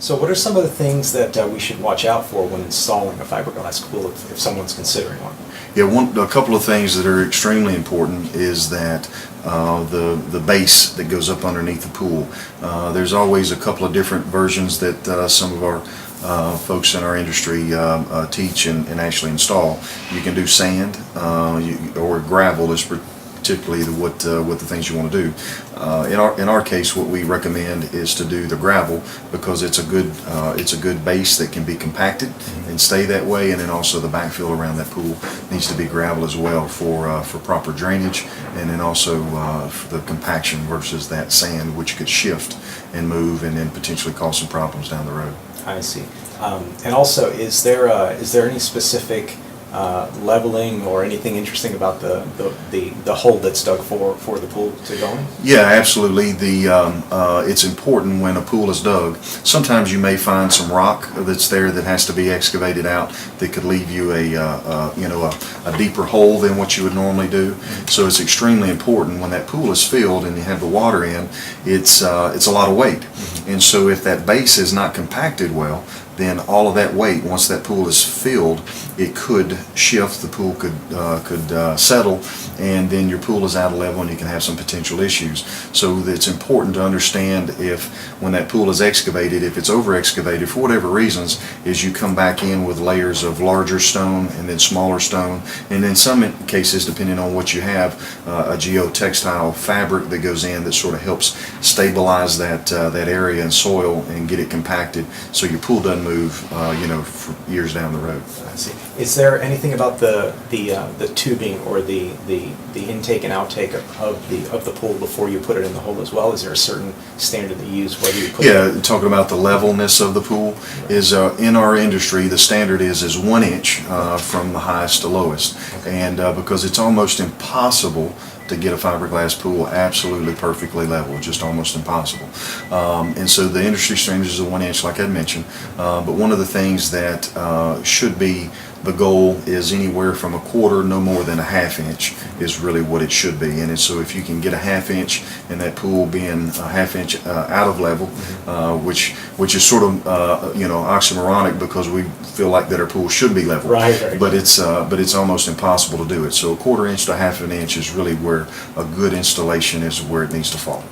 So what are some of the things that we should watch out for when installing a fiberglass pool if someone's considering one? Yeah, a couple of things that are extremely important is that the base that goes up underneath the pool. There's always a couple of different versions that some of our folks in our industry teach and actually install. You can do sand or gravel is particularly what the things you want to do. In our case, what we recommend is to do the gravel because it's a good base that can be compacted and stay that way, and then also the backfill around that pool needs to be gravel as well for proper drainage, and then also for the compaction versus that sand, which could shift and move and then potentially cause some problems down the road. I see. And also, is there any specific leveling or anything interesting about the hole that's dug for the pool to go in? Yeah, absolutely. It's important when a pool is dug. Sometimes you may find some rock that's there that has to be excavated out that could leave you a deeper hole than what you would normally do. So it's extremely important when that pool is filled and you have the water in. It's a lot of weight, and so if that base is not compacted well, then all of that weight, once that pool is filled, it could shift, the pool could settle, and then your pool is out of level and you can have some potential issues. So it's important to understand if, when that pool is excavated, if it's over excavated for whatever reasons, is you come back in with layers of larger stone and then smaller stone, and in some cases, depending on what you have, a geotextile fabric that goes in that sort of helps stabilize that area and soil and get it compacted so your pool doesn't move for years down the road. I see. Is there anything about the tubing or the intake and outtake of the pool before you put it in the hole as well? Is there a certain standard that you use whether you put it? Talking about the levelness of the pool, is in our industry the standard is 1 inch from the highest to lowest, and because it's almost impossible to get a fiberglass pool absolutely perfectly level, just almost impossible. And so the industry standard is 1 inch, like I mentioned. But one of the things that should be the goal is anywhere from 1/4, no more than 1/2 inch is really what it should be. And so if you can get 1/2 inch and that pool being 1/2 inch out of level, which is sort of oxymoronic because we feel like that our pool should be level, right. But it's almost impossible to do it. So 1/4 inch to 1/2 inch is really where a good installation is, where it needs to fall.